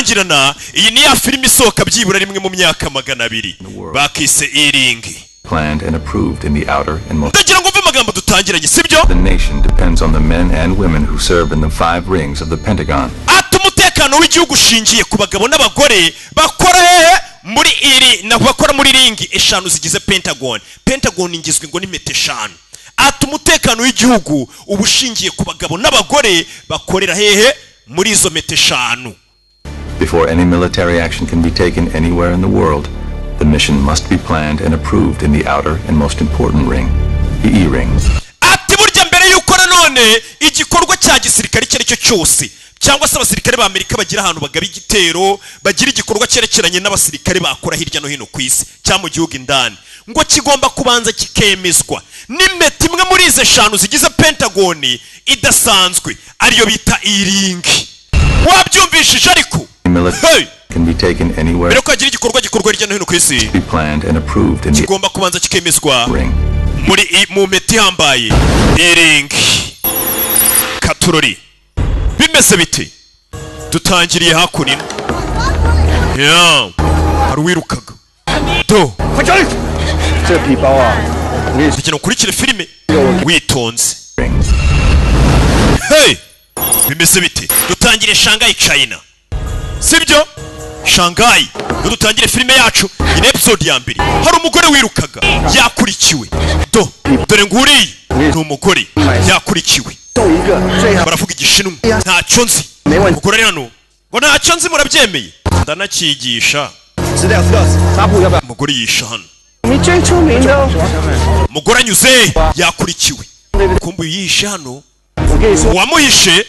turabigirana. Iyi ni ya filime isohoka byibura rimwe mu myaka 200 bakise E-Ring. Planned and approved in the outer and most. Ndagira ngo mve amagambo dutangiranye sibyo? The nation depends on the men and women who serve in the 5 rings of the Pentagon. Umutekano w'igihugu ushingiye ku bagabo n'abagore bakora muri bakora muri ringi eshanu zigize Pentagon. Pentagon ingizwe ngo ni mete eshanu. Umutekano w'igihugu ubushingiye ku bagabo n'abagore bakorera muri izo mete eshanu. Before any military action can be taken anywhere in the world, the mission must be planned and approved in the outer and most important ring, the E-Ring. Burya mbere yuko nanone igikorwa cya gisirikare cyo cyose cyangwa se abasirikare ba Amerika bagira ahantu bagaba igitero bagira igikorwa cyerekeranye n'abasirikare bakora hirya no hino ku isi cyangwa mu gihugu indani ngo kigomba kubanza kikemezwa n'impeta imwe muri izo eshanu zigize Pentagon idasanzwe ariyo bita E-Ring. Wabyumvishije ariko can be taken anywhere. Rero kagira igikorwa hirya no hino ku isi be planned and approved in kigomba kubanza kikemezwa ring. Muri mu mpeta ihambaye E-Ring. Katurori bimeze bite? Dutangiriye hakunino hari wirukaga do Dukina ukurikire filime witonze. Bimeze bite? Dutangire Shanghai China sibyo? Shanghai dutangire filime yacu in episode ya mbere hari umugore wirukaga yakurikiwe dore nguri n'umugore yakurikiwe baravuga igishinwa ntacyo nzi umugore hano ngo ntacyo nzi murabyemeye ndanakigisha umugore yisha hano umugore anyuze yakurikiwe kumbu yisha hano wamuhishe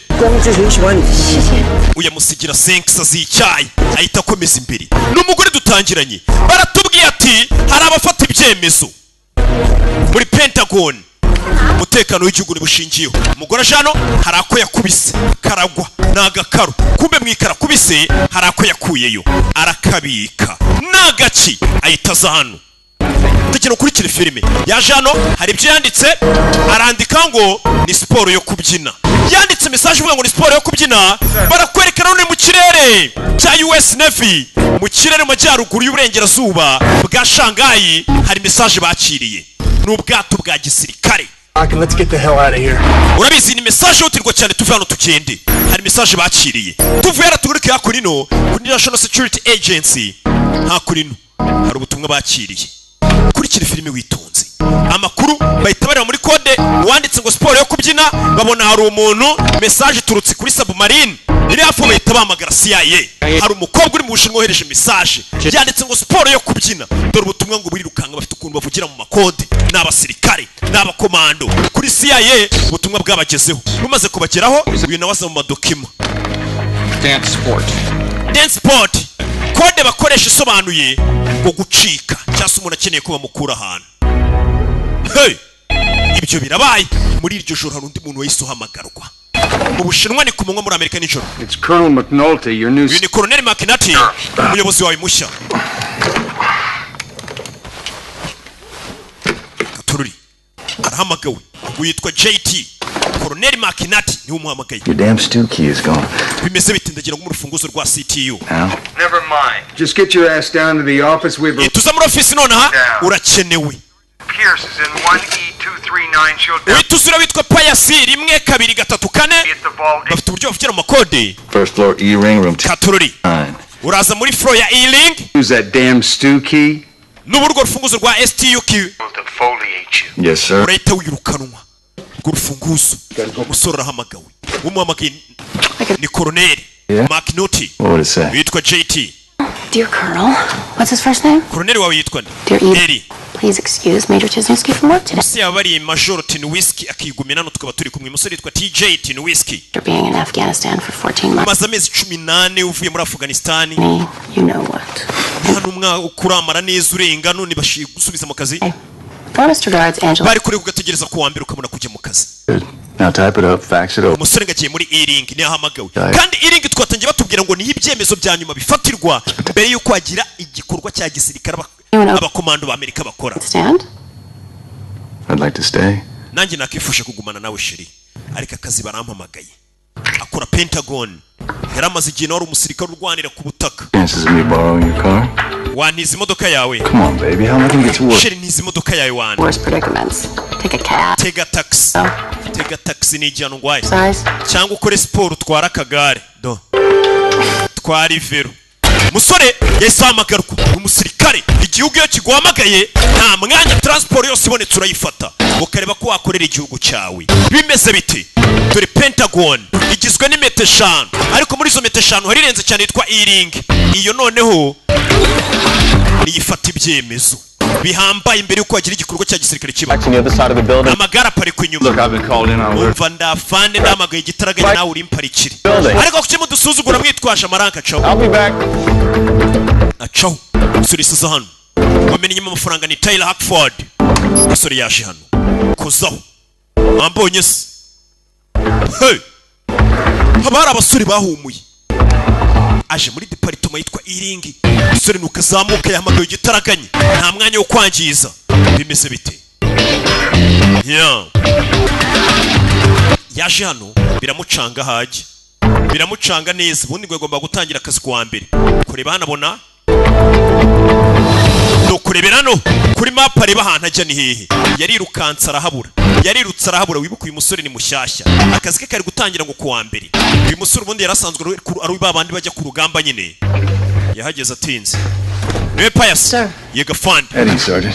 uyamusigira senkisa z'icyayi ahita akomeza imbere n'umugore dutangiranye baratubwiye ati hari abafata ibyemezo muri Pentagon umutekano w'igihugu nibushingiyeho umugore ajano hari ako yakubise karagwa nagakaro kumbe mwikara kubise hari ako yakuyeyo arakabika nagaci ahita zano Dukina ukurikire filime yaje hano hari ibyo yanditse arandika ngo ni siporo yo kubyina yanditse message ivuga ngo ni siporo yo kubyina barakwerekana none mu kirere cya US Navy mu kirere majyaruguru y'uburengerazuba bwa Shanghai hari message bakiriye n'ubwato bwa gisirikare. Let's get the hell out of here. Urabizi ni message utirwa cyane tuve hano tugende hari message bakiriye tuvuye haratugurika hakurino kuri National Security Agency hakurino hari ubutumwa bakiriye kurikira filime witonze amakuru bahita bareba muri kode wanditse ngo siporo yo kubyina babona hari umuntu message turutse kuri submarine iri hafi bahita bahamagara CIA hari umukobwa uri mu Bushinwa wohereje message yanditse ngo siporo yo kubyina dore ubutumwa ngo burirukanga bafite ukuntu bavugira mu makode n'abasirikare n'abakomando kuri CIA ubutumwa bwabagezeho bumaze kubageraho uyu nawaza mu madokima dance sport kode bakoresha isobanuye ngo gucika cyangwa umuntu akeneye kuba mukura ahantu. Ibyo birabaye muri iryo joro hari undi muntu wahise uhamagarwa mu Bushinwa ni kumanywa muri Amerika nijoro. It's Colonel McNulty, your new ni Colonel McNulty umuyobozi wawe mushya. Katururi arahamagawe witwa JT Colonel McNulty ni umuhamagaye. Your damn stew key is gone. Bimeze bitindagira ngo mu rufunguzo rwa CTU. Never mind. Just get your ass down to the office with tuza muri office nonaha urakenewe. Pierce is in 1E239 showdown. Wituzura witwa Pius 1 2 3 4 bafite uburyo bavugira mu makode. First floor E-Ring room Katururi uraza muri floor ya E-Ring. Use that damn stew key. N'uburyo rufunguzo rwa STUQ. Yes sir. Urahita wirukanwa urufunguzo umusore arahamagawe umuhamagaye ni Colonel McNulty witwa JT. Dear Colonel, what's his first name? Colonel wawe yitwa Eri. Please excuse Major Tisnowski from work today. Si abari Major Tisnowski akigumena no tukaba turi kumwe musore yitwa TJ Tisnowski. After being in Afghanistan for 14 months. Mazamezi 18 uvuye muri Afghanistan. You know what? Hano umwa ukuramara neza urenga none bashigusubiza mu kazi. Honest regards, Angela. Bari kuri kugategereza ku wa mbere ukamuna kujya mu kazi. Now type it up, fax it over. Umusore ngagiye muri E-Ring ni ahamagawe. Kandi E-Ring twatangiye batubwira ngo ni ibyemezo bya nyuma bifatirwa mbere yuko agira igikorwa cya gisirikare abakomando ba Amerika bakora. I'd like to stay. Nanjye nakifusha kugumana nawe sheri. Ariko akazi barampamagaye. Akora Pentagon. yaramaze igihe wari umusirikare urwanira ku butaka. Chances of me borrowing your car? Wantiza imodoka yawe. Come on, baby. How am I gonna get to work? Sheri ntiza imodoka yawe wana. Worst predicaments. Take a cab. Tega taxi. Tega taxi ni ijyana ngwaye. Size. Cyangwa ukore siporo utwara akagare. Do. Twari vero. Musore yahise ahamagarwa umusirikare. Igihugu iyo kiguhamagaye nta mwanya transport yose ibonetse urayifata ukareba ko wakorera igihugu cyawe. Bimeze bite? Dore Pentagon igizwe n'imetero 5 ariko muri izo metero 5 harirenze cyane yitwa E-ring. Iyo noneho niyifata ibyemezo bihambaye imbere yuko wagira igikorwa cya gisirikare kiba. Amagara aparikwa inyuma. Umva ndafande ndamagaye igitaraganya nawe uri imparikire. Ariko kuki mudusuzugura mwitwaje amaranka cawo. Acawo. Surisiza hano. Wamenye inyuma amafaranga ni Tyler Hackford. Musore yaje hano. Kuzaho. Ambonye se. Hey. Habara abasore bahumuye. Aje muri department yitwa E-ring. Musore nukazamuka yahamagaye igitaraganya. Nta mwanya wo kwangiza. Bimeze bite? Yeah. Yaje hano biramucanga haje. Biramucanga neza. Ubundi ngo agomba gutangira akazi kwa mbere. Kureba hano abona. No kurebera no kuri map areba ahantu ajya ni hehe. Yarirukansa arahabura. Yarirutse arahabura. Wibuka uyu musore ni mushyashya. Akazi ke kari gutangira ngo kuwa mbere. Uyu musore ubundi yarasanzwe ari babandi bajya ku rugamba nyine. Yahageze atinze. Niwe Pius. Yega fund. Eddie, Sergeant.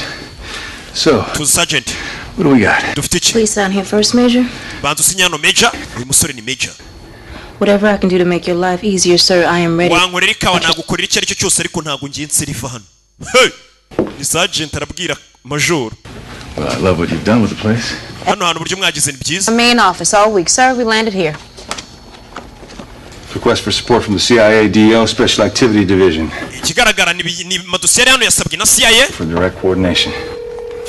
So, to Sergeant. What do we got? Dufite iki? Please sign here first, Major. Bantu sinyano Major. Uyu musore ni Major. Whatever I can do to make your life easier, sir, I am ready. Wankorera ikawa nagukorera icyo aricyo cyose ariko ntago ngiye nseriva hano. Hey! Ni Sergeant arabwira Major. Well, I love what you've done with the place. Hano hano buryo mwagize ni byiza. The main office all week, sir. We landed here. Request for support from the CIA DO Special Activity Division. Ikigaragara ni madosiye hano yasabwe na CIA. For direct coordination.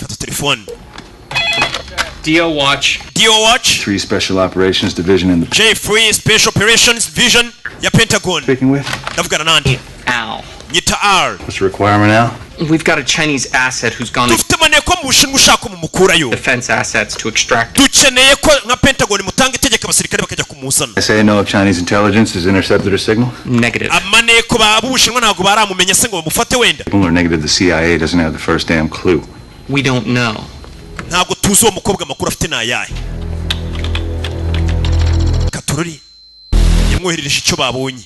Fata telefone. DO Watch. DO Watch. 3 Special Operations Division in the J3 Special Operations Division ya Pentagon. Speaking with? Ndavugana nandi. Al. Nyita R. What's the requirement now? We've got a Chinese asset who's gone Dufite maneko mu Bushinwa ushaka mu mukurayo. defense assets to extract. Dukeneye ko nka Pentagon mutanga itegeko abasirikare bakajya kumuzana. I say no if Chinese intelligence has intercepted her signal? Negative. Amaneko ba Bushinwa ntago baramumenye se ngo bamufate wenda. Or negative, the CIA doesn't have the first damn clue. We don't know. Ntago tuzi uwo mukobwa amakuru afite nayahe. Katururi yamwoherereje icyo babonye.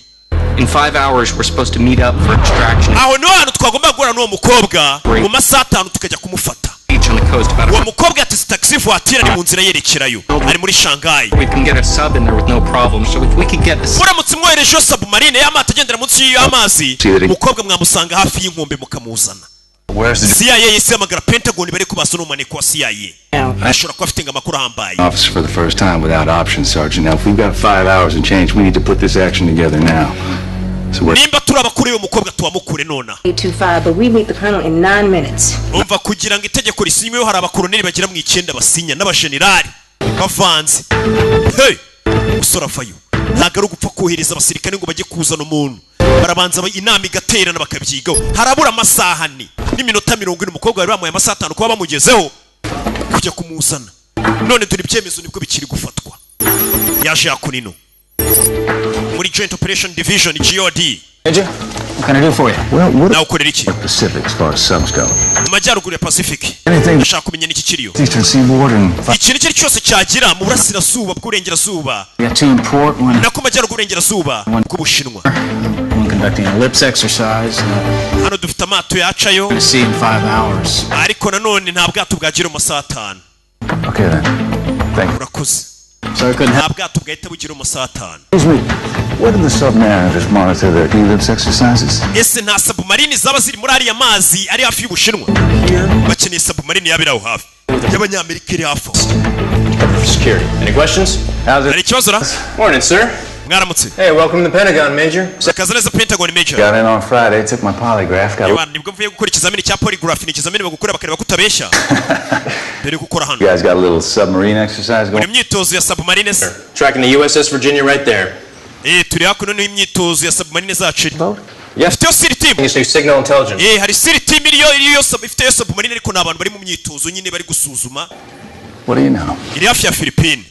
In 5 hours, we're supposed to meet up for extraction. Aho no hano twagomba guhura n'uwo mukobwa mu masaha 5 tukajya kumufata. Beach on the coast about Uwo mukobwa yatise taxi voiture ari mu nzira yerekerayo. Ari muri Shanghai. we can get a sub in there with no problem. So if we could get the Muramutse mwohereje submarine y'amato agendera munsi y'amazi, umukobwa mwamusanga hafi y'inkombe mukamuzana. Where's the CIA yise amagara Pentagon bari kubasa n'umaneko wa CIA. Ashobora kuba afite amakuru ahambaye. officer for the first time without options, Sergeant? Now, if we've got 5 hours and change, we need to put this action together now. So we're Nimba turabakuru y'umukobwa tuwamukure nona. 825, but we meet the colonel in 9 minutes. Umva kugira ngo itegeko risinyweho hari abakoloneli bagira mu 9 basinya n'abajenerali bavanze. Hey! Usora fayo. Ntago ari gupfa kohereza abasirikare ngo bajye kuzana umuntu. Barabanza inama igaterana bakabyigaho. Harabura amasaha n'iminota 40 umukobwa bari bamuye amasaha 5 kuba bamugezeho kujya kumuzana. None turi byemezo nibwo bikiri gufatwa. Yaje yakunino. Muri Joint Operation Division GOD. Major, what can I do for you? well, what Nawe ukorera iki? Pacific as far as subs go? Mu majyaruguru ya Pacific. Anything Ndashaka kumenya n'iki kiriyo. eastern seaboard and Ikintu icyo cyose cyagira mu burasirazuba bw'urengerazuba. We got 2 in port, one Nako majyaruguru urengerazuba bw'Ubushinwa. conducting an ellipse exercise. Hano dufite amato yacayo. To see in 5 hours. Ariko nanone nta bwato bwagira mu masaha 5. okay then. Thank you. Urakoze. Sorry, I couldn't help. Nta bwato bwahita bugira mu masaha 5. Excuse me. Where do the submariners monitor their ellipse exercises? Ese nta submarine zaba ziri muri ariya mazi ari hafi y'Ubushinwa? Bakeneye submarine yabiraho hafi. Y'Abanyamerika iri hafi. Security. Any questions? How's Hari it? ikibazo ra? Morning, sir. Mwaramutse. Hey, welcome to the Pentagon, Major. Akaza neza Pentagon Major. Got in on Friday, took my polygraph, got Yewana nibwo mvuye gukora ikizamini cya polygraph ni ikizamini bagukora bakareba kutabeshya. Dore gukora You hano. guys got a little submarine exercise Muri going? imyitozo ya submarine se. Tracking the USS Virginia right there. Turi hakuno n'imyitozo ya submarine zacu. Yes. Afite yo SEAL team. It's new signal intelligence. Hari SEAL team iriyo ifite yo submarine ariko n'abantu bari mu myitozo nyine bari gusuzuma. What do you know? Iri hafi ya Philippines.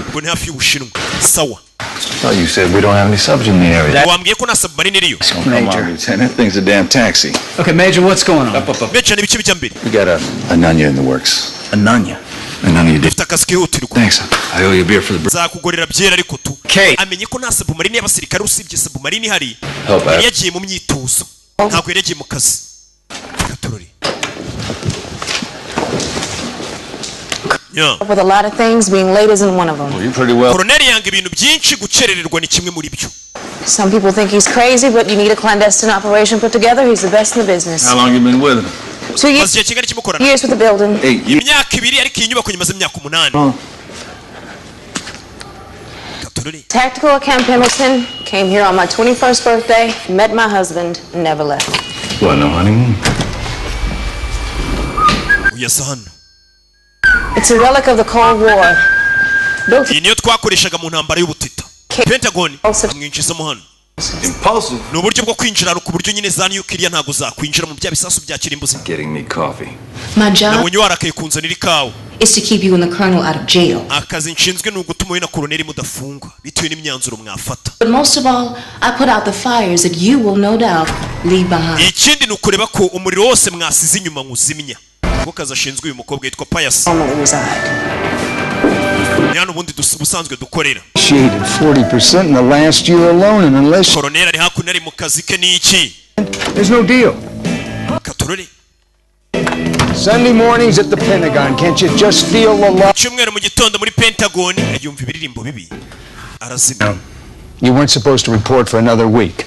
Ubwo ni hafi y'Ubushinwa. Sawa. Oh, you said we don't have any subs in the area. wambwiye ko nta submarine iriyo. Come on, Lieutenant. Thing's a damn taxi. Okay, Major, what's going on? Major n'ibiki bijya mbere. We got a Nanya in the works. A Nanya. A Nanya did. Dufite akazi kihutirwa. Thanks. I owe you a beer for the break. Nzakugorera byera ariko tu. Okay. Amenye ko nta submarine y'abasirikare usibye submarine ihari. Help out. Yari yagiye mu myitozo. Ntabwo yari yagiye mu kazi. Katurori. Yeah. With a lot of things, being late isn't one of them. Well, you're pretty well. Colonel yanga ibintu byinshi gucerererwa ni kimwe muri byo. Some people think he's crazy, but you need a clandestine operation put together. He's the best in the business. How long you been with him? 2 years. Maze kingana kimukorana. Years with the building. 8 years. Imyaka 2 ariko iyi nyubako nyamaze imyaka 8. Katurori. Tactical at Camp Pendleton. Came here on my 21st birthday. Met my husband. Never left. What, no honeymoon? Uyasa hano. It's a relic of the Cold War. Built Iyi niyo twakoreshaga mu ntambara y'ubutita. Pentagon mwinjizamo hano. Impulsive. Ni uburyo bwo kwinjira ku buryo nyine za nuclear ntago zakwinjira mu bya bisasu bya kirimbuzi. Getting me coffee. My job Nabonye warakaye kunzanira ikawa. is to keep you and the colonel out of jail. Akazi nshinzwe ni ugutuma wowe na koloneli mudafungwa bitewe n'imyanzuro mwafata. But most of all, I put out the fires that you will no doubt leave behind. Ikindi ni ukureba ko umuriro wose mwasize inyuma nkuzimya. Kuko kazi ashinzwe uyu mukobwa yitwa Pius. normally reside. Ni hano ubundi busanzwe dukorera. Shaded 40% in the last year alone, and unless Koloneli ari hakuno ari mu kazi ke n'iki. there's no deal. Katurori. Sunday mornings at the Pentagon, can't you just feel the love? Cyumweru mu gitondo muri Pentagon yumva ibiririmbo bibi. Arazimya. You weren't supposed to report for another week,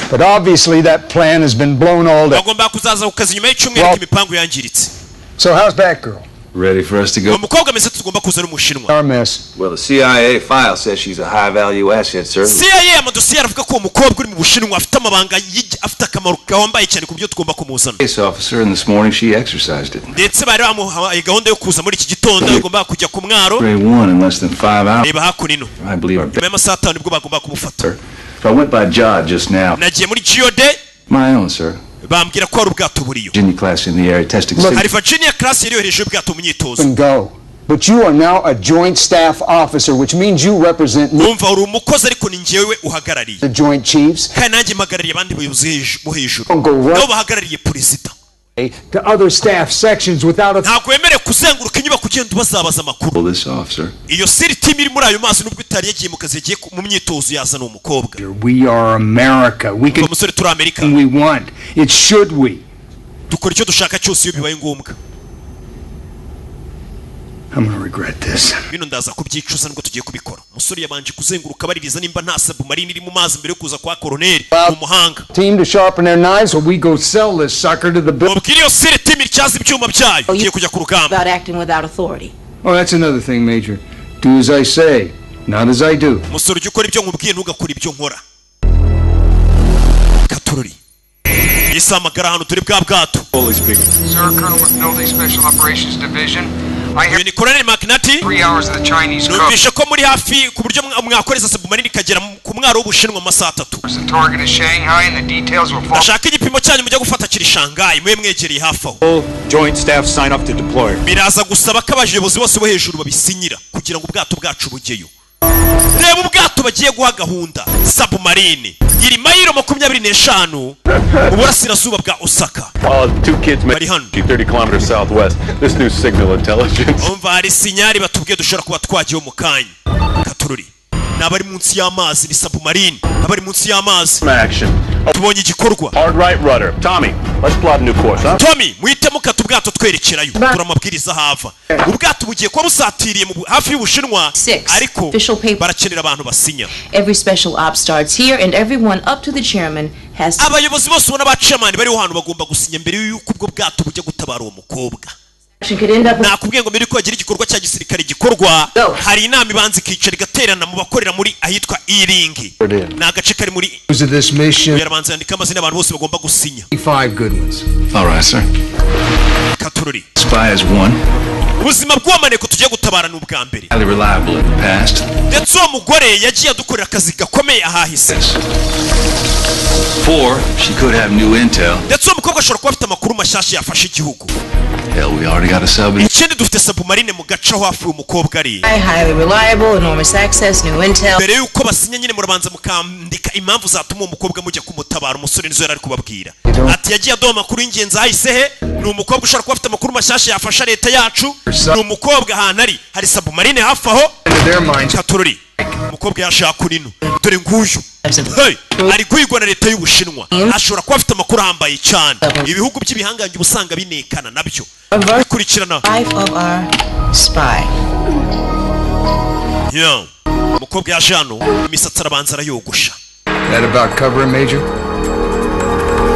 but obviously that plan has been blown all day. Bagomba kuzaza ku kazi nyuma y'icyumweru k'imipango yangiritse. So how's Batgirl? Ready for us to go? Umukobwa ameze tugomba kuza n'umushinwa. Our mess. Well, the CIA file says she's a high-value asset, sir. CIA amadosiye aravuga ko umukobwa uri mu Bushinwa afite amabanga afite akamaro gahombaye cyane ku byo tugomba kumuzana. Case officer, and this morning she exercised it. Ndetse bari bamuhaye gahunda yo kuza muri iki gitondo agomba kujya ku mwaro. Grade 1 in less than 5 hours. Reba hakunino. I believe our Nyuma y'amasaha 5 nibwo bagomba kumufata. sir. If I went by Jod just now. Nagiye muri Geode My own, sir. bambwira ko ari ubwato buriyo. Virginia class in the area testing. Hari Virginia class yari yohereje ubwato mu myitozo. And go. But you are now a joint staff officer, which means you represent Umva uri umukozi ariko ni njyewe uhagarariye. the Joint Chiefs. Kandi nanjye mpagarariye abandi bayobozi bo hejuru. Don't go Nabo right bahagarariye perezida. to other staff sections without a Ntabwo wemerewe kuzenguruka inyubako ugenda ubazabaza amakuru. Pull this off, sir. Iyo siri team iri muri ayo mazi nubwo itari yagiye mu kazi yagiye mu myitozo yazana umukobwa. We are America. We can Umusore turi Amerika. we want. It should we. Dukora icyo dushaka cyose iyo bibaye ngombwa. I'm gonna regret this. Bino ndaza kubyicuza nibwo tugiye kubikora. Umusore yabanje kuzenguruka baririza nimba nta submarine iri mu mazi mbere yo kuza kwa koloneli mu muhanga. Team to sharpen their knives while we go sell this sucker to the bill. Mubwire iyo siri team ityaza ibyuma byayo. Igiye kujya ku rugamba. About acting without authority. Oh, that's another thing, Major. Do as I say, not as I do. Umusore ujya ukora ibyo nkubwiye ntugakora ibyo nkora. Katurori. Yisamagara hano turi bwa bwato. Sir, Colonel McNulty, Special Operations Division. I Uyu hear ni Colonel McNulty. 3 hours of the Chinese coast. Numvishe ko muri hafi ku buryo mwakoreza submarine ikagera ku mwaro w'Ubushinwa mu masaha 3. The target is Shanghai and the details will fall. Ndashaka igipimo cyanyu mujya gufata kiri Shanghai mwe mwegereye hafi aho. Joint staff sign up to deploy. Biraza gusaba ko abayobozi bose bo hejuru babisinyira kugira ngo ubwato bwacu bugeyo. Reba ubwato bagiye guha gahunda submarine iri mayiro 25 uburasirazuba bwa Osaka. 2 kids Bari hano. 30 kilometers southwest. This new signal intelligence. Umva hari sinyari batubwiye dushobora kuba twagiye mu kanya. Katururi. Nabari munsi y'amazi ni submarine. Nabari munsi y'amazi. Action. Tubonye igikorwa. Hard right rudder. Tommy, let's plot a new course, huh? Tommy, muhitemo kata ubwato twerekerayo. Turamabwiriza hava. Ubwato bugiye kuba busatiriye hafi y'Ubushinwa. Ariko barakenera abantu basinya. Every special op starts here and everyone up to the chairman has to... Abayobozi bose ubona ba chairman bari hano bagomba gusinya mbere y'uko ubwo bwato bujya gutabara uwo mukobwa. Nakubwiye ngo mbere ko hagira igikorwa cya gisirikare gikorwa hari inama ibanza ikicara igaterana mu bakorera muri ahitwa Iringi. Ni agace kari muri this mission. Yarabanza yandika amazina abantu bose bagomba gusinya. 5 good ones. All right, sir. Katururi. Spy is 1. Ubuzima bw'amaneko tugiye gutabara n'ubwa mbere. Highly reliable in the past. Ndetse uwo mugore yagiye adukorera akazi gakomeye ahahise. 4, she could have new intel. Ndetse uwo mukobwa ashobora kuba afite amakuru mashyashya yafashe igihugu. Hell, we already got a sub. ikindi dufite submarine mu gace aho hafi umukobwa ari Highly reliable, enormous access, new intel. mbere yuko basinya nyine murabanza mukandika impamvu zatuma uwo mukobwa mujya kumutabara umusore nizo yari ari kubabwira ati yagiye aduha amakuru y'ingenzi ahise he ni umukobwa ushobora kuba afite amakuru mashyashya yafasha leta yacu ni umukobwa ahantu ari hari submarine hafi aho katurori umukobwa yashaka kunino dore nguyu hey, ari guhigwa na leta y'Ubushinwa ashobora kuba afite amakuru ahambaye cyane ibihugu by'ibihangange ubusanga binekana nabyo bikurikirana yeah. umukobwa yaje hano imisatsi arabanza arayogosha That about cover him, Major?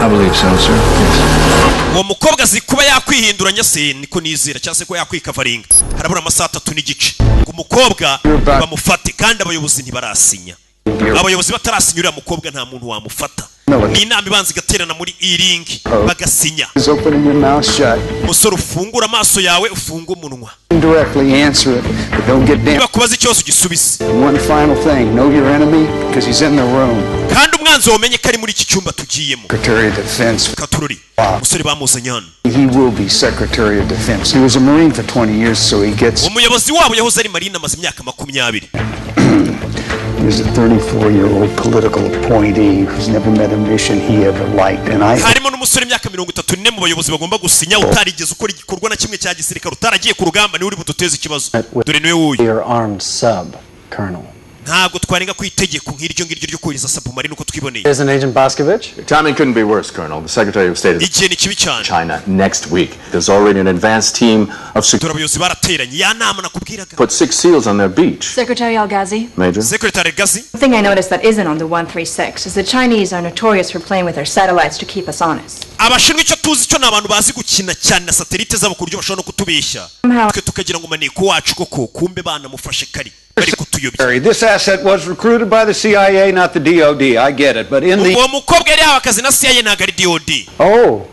I believe so, sir. Yes. uwo mukobwa azi kuba yakwihinduranya se niko nizera cyangwa se ko yakwikavaringa harabura amasaha 3 n'igice ngo umukobwa bamufate kandi abayobozi ntibarasinya abayobozi batarasinya uriya mukobwa nta muntu wamufata ni inama ibanza igaterana muri iringi bagasinya umusore ufungura amaso yawe ufunga umunwa Indirectly answer it, but don't get damn. bakubaza ikibazo ugisubize One final thing, know your enemy, because he's in the room. kandi umwanzi wamenye ko ari muri iki cyumba tugiyemo Secretary of Defense. katurori umusore bamuzanye hano He will be Secretary of Defense. He was a Marine for 20 years, so he gets... umuyobozi wabo yahoze ari marine amaze imyaka 20 He's a 34-year-old political appointee who's never met a mission he ever liked, and I... harimo n'umusore imyaka 34 mu bayobozi bagomba gusinya utarigeze ukora igikorwa na kimwe cya gisirikare utaragiye ku rugamba ni uri buduteze ikibazo dore niwe wuyu Your armed sub, Colonel. ntago twarenga ku itegeko nk'iryo ngiryo ryo kohereza submarine uko twiboneye. Isn't Agent Boscovich? Timing couldn't be worse, Colonel. The Secretary of State is igihe ni kibi cyane. China next week. There's already an advanced team of turabayobozi barateranye ya nama nakubwiraga. put 6 SEALs on their beach. Secretary Al-Ghazi? Major? Secretary Al-Ghazi? The thing I noticed that isn't on the 136 is the Chinese are notorious for playing with their satellites to keep us honest. Abashinwa icyo tuzi cyo nabantu bazi gukina cyane na satellite zabo ku buryo bashobora no kutubeshya. Twe tukagira ngo maneko wacu koko kumbe bana mufashe kari. This asset was recruited by the CIA, not the DOD. I get it, but in the... uwo mukobwa yari abakazi na CIA ntago ari DOD. Oh,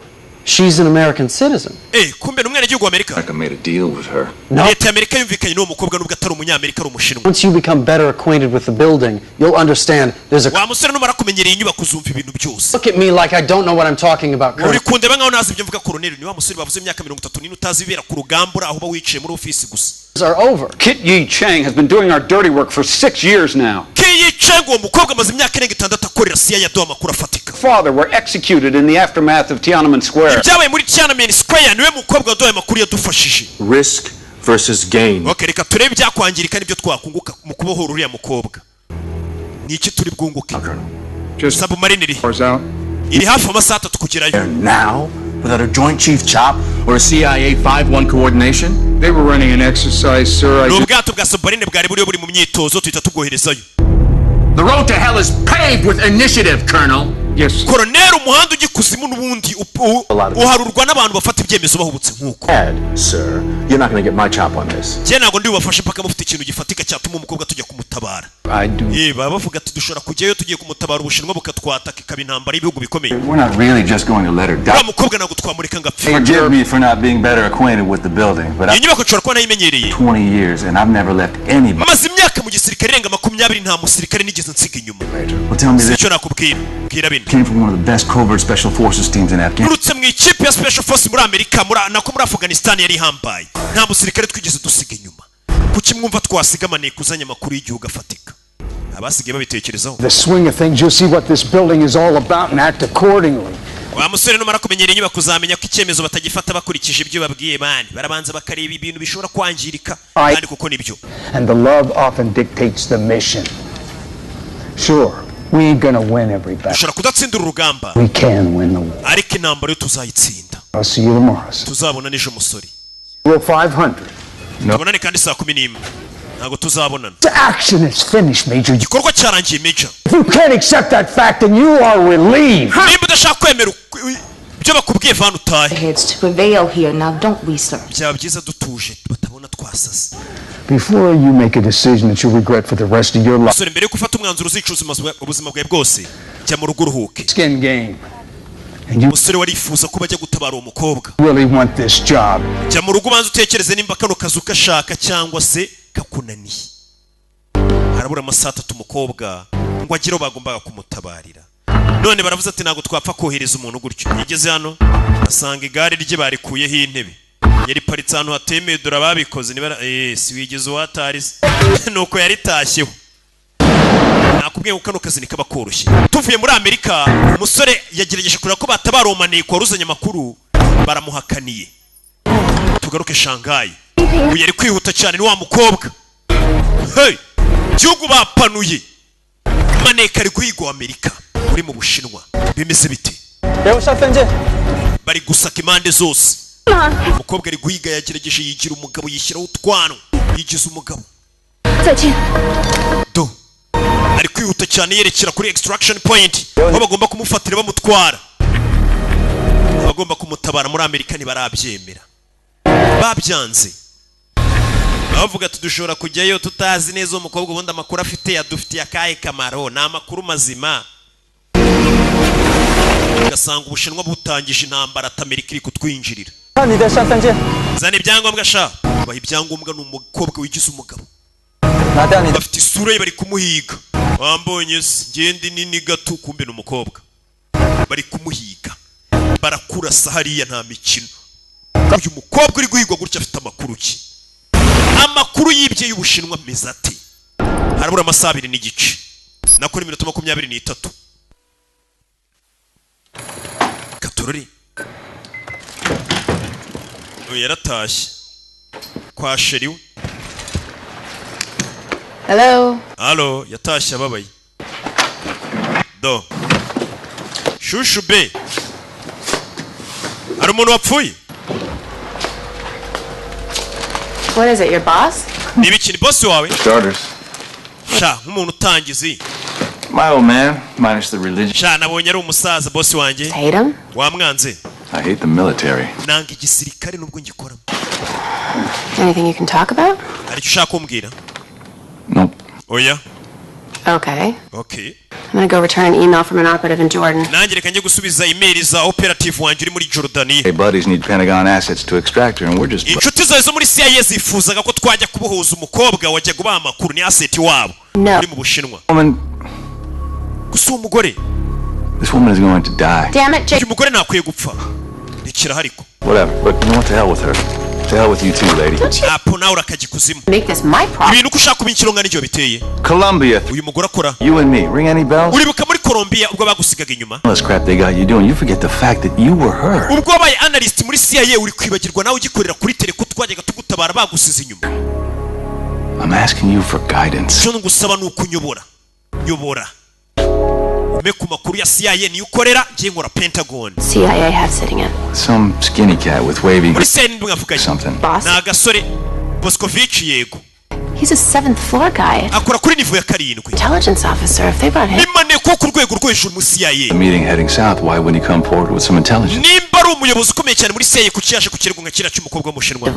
she's an American citizen. Kumbe n'umwana gihugu Amerika. I made a deal with her. Leta ya Amerika yumvikanye n'uwo mukobwa nubwo atari umunyamerika ari umushinwa. Once you become better acquainted with the building, you'll understand there's a... wa musore numara kumenyereye inyubako uzumva ibintu byose. Look at me like I don't know what I'm talking about, Colonel. uri kundeba nkaho nazi ibyo mvuga Colonel ni wa musore bavuze imyaka 34 utazi ibera ku rugamba uri aho ba wicaye muri office gusa. Are over. Kit Yi Chang has been doing our dirty work for 6 years now. Kit Yi Chang uwo mukobwa amaze imyaka 6 akorera CIA yaduha amakuru afatika. Father were executed in the aftermath of Tiananmen Square. ibyabaye muri Tiananmen Square niwe mukobwa waduha amakuru yadufashije. Risk versus gain. Okay, reka turebe byakwangirika nibyo twakunguka mu kubohora uriya mukobwa. Ni iki turi bwunguke? Submarine iri hafi amasaha 3 kugerayo. Now, without a Joint Chief Chop or a CIA 5-1 coordination? They were running an exercise, sir. N'ubwato bwa submarine bwari buri mu myitozo tuhita tubwoherezayo. The road to hell is paved with initiative, Colonel. Yes. Colonel, umuhanda ugikuzimu n'ubundi uharurwa n'abantu bafata ibyemezo bahubutse nkuko. Sir, you're not going to get my chop on this. Je nago ndi ubafashe paka mufite ikintu gifatika cyatuma umukobwa tujya kumutabara. I do. Baba bavuga ati dushora kujyayo tugiye kumutabara Ubushinwa bukatwataka ikaba intambara y'ibihugu bikomeye. We're not really just going to let her die. Mukobwa nago twamureka ngapfa. Forgive me for not being better acquainted with the building, but inyubako nshobora kuba nayimenyereye 20 years and I've never left anybody. maze imyaka mu gisirikare irenga 20 nta musirikare nigeze nsiga inyuma. Well, tell me this. Icyo nakubwira bwira bine. Came from one of the best covert special forces teams in Afghanistan. urutse mu ikipe ya special force muri Amerika muri Afghanistan yari hambaye nta musirikare twigeze dusiga inyuma. Kuki mwumva twasiga maneko uzanye amakuru y'igihugu afatika? Abasigaye babitekerezaho. The swing of things, you'll see what this building is all about and act accordingly. wa musore numara kumenyera inyubako uzamenya ko icyemezo batagifata bakurikije ibyo babwiye bandi barabanza bakareba ibintu bishobora kwangirika kandi kuko nibyo. And the love often dictates the mission. Sure, we ain't gonna win every battle. dushobora kudatsindira urugamba We can win the war. ariko intambara yo tuzayitsinda. I'll see you tomorrow. tuzabona n'ejo musore. Well, 500. tubonane kandi saa 11 ntago tuzabonana. The action is finished, Major. igikorwa cyarangiye Major. If you can't accept that fact, then you are relieved. nimba udashaka kwemera ibyo bakubwiye vana utahe. Heads to prevail here. Now don't we, sir? byaba byiza dutuje batabona twasase. Before you make a decision that you'll regret for the rest of your life. musore mbere yo gufata umwanzuro uzicuza ubuzima bwawe bwose jya mu rugo uruhuke. Skin game. And you musore warifuza kuba ajya gutabara uwo mukobwa. really want this job. jya mu rugo ubanza utekereze nimba kano kazi ukashaka cyangwa se kakunaniye. harabura amasaha 3 umukobwa ngo agire bagombaga kumutabarira. none baravuze ati ntago twapfa kohereza umuntu gutyo. yigeze hano asanga igare rye barikuyeho intebe yari paritse ahantu hatemeye dore ababikoze niba si wigeze uhatari nuko yaritashyeho. Nakubwiye ko kano kazi nikaba koroshye. Tuvuye muri Amerika umusore yagerageje kureba ko batabaromaniye ko waruzanye amakuru baramuhakaniye. Tugaruke Shanghai. Uyu yari kwihuta cyane ni wa mukobwa. Hey! Gihugu bapanuye. Maneka ari guhigwa Amerika uri mu Bushinwa. Bimeze bite? Bari gusaka impande zose. Umukobwa ari guhiga yagerageje yigira umugabo yishyiraho utwano. Yigize umugabo. Do. Ari kwihuta cyane yerekera kuri extraction point. Aho bagomba kumufatira bamutwara. Bagomba kumutabara muri Amerika ntibarabyemera. Babyanze. Bavuga tudushobora kujyayo tutazi neza umukobwa ubundi amakuru afite yadufitiye akahe kamaro na amakuru mazima. Gasanga Ubushinwa butangije intambara Amerika iri kutwinjirira. Zana ibyangombwa sha. Baha ibyangombwa n'umukobwa wigize umugabo. Bafite isura ye bari kumuhiga. Wambonye se ngende nini gato kumbe n'umukobwa. Bari kumuhiga. Barakurasa hariya nta mikino. Uyu mukobwa uri guhigwa gutya afite amakuru ki? Amakuru yibye y'Ubushinwa meza ati. Harabura amasaha 2 n'igice. Nakora iminota 23. Katorori. Uyu yaratashye. Kwa sheriwe. Hello, yatashye ababaye. Do. Shushu be. Hari umuntu wapfuye? What is it, your boss? Niba ikindi boss wawe? Starters. Sha, nk'umuntu utangizi. My old man, minus the religion. Sha, nabonye ari umusaza boss wanjye. Hate him? Wamwanze. I hate the military. Nanga igisirikare nubwo ngikora. Anything you can talk about? Hari icyo ushaka kumbwira? Nope. Oya. Okay. Okay. I'm gonna go return an email from an operative in Jordan. Nanjye reka njye gusubiza email za operative wanjye uri muri Jordania. Hey buddies need Pentagon assets to extract her and we're just inshuti zawe zo muri CIA zifuzaga ko twajya kubohoza umukobwa wajya gubaha amakuru ni asset wabo uri mu Bushinwa. Gusa umugore. This woman is going to die. Damn it, Jake. Uyu mugore nakwiye gupfa. Nikira hariko. Whatever, but you know what, the hell with her. To hell with you too, lady. Apo nawe urakagikuzimu. Make this my problem. Ibintu ushaka kubinkiro ngani cyo biteye. Colombia. Uyu mugore akora. You and me, ring any bells? Uribuka muri Colombia ubwo bagusigaga inyuma. All this crap they got you doing, you forget the fact that you were her. Ubwo baye analyst muri CIA uri kwibagirwa nawe ugikorera kuri tele ko twajyaga tugutabara bagusize inyuma. I'm asking you for guidance. Cyo ngusaba nukunyobora. Nyobora. Ume ku makuru ya CIA ni ukorera ngiye nkora Pentagon. CIA have sitting in. Some skinny cat with wavy something. Na gasore Boscovich yego. He's a 7th floor guy. Akora kuri nivo ya 7. Intelligence officer if they brought him. Imane ko ku rwego rwo hejuru mu CIA. The meeting heading south, why wouldn't he come forward with some intelligence? Nimba ari umuyobozi ukomeye cyane muri CIA ku cyashe ku kirego nka kira cy'umukobwa mu Bushinwa.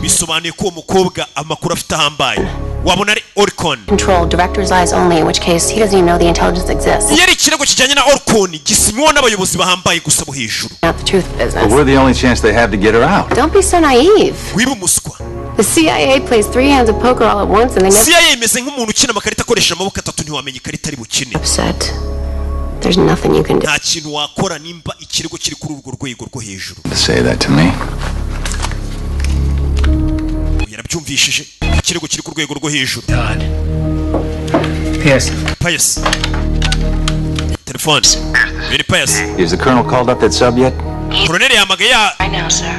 Bisobanuye ko umukobwa amakuru afite ahambaye. Wabona ari Orcon. Control director's eyes only, in which case he doesn't even know the intelligence exists. Yari kirego kijyanye na Orcon gisimwa n'abayobozi bahambaye gusa bo hejuru. Not the truth business. But we're the only chance they have to get her out. Don't be so naive. Wibu muswa. The CIA plays 3 hands of poker all at once and they never. CIA imeze nk'umuntu ukina amakarita akoresha amaboko atatu ntiwamenya ikarita ari bukine. Upset. There's nothing you can do. Nta kintu wakora nimba ikirego kiri kuri urwo rwego rwo hejuru. Say that to me. Yarabyumvishije ikirego kiri ku rwego rwo hejuru. Pius. Telephone. Very Pius. Is the colonel called up that sub yet? Colonel yamagaye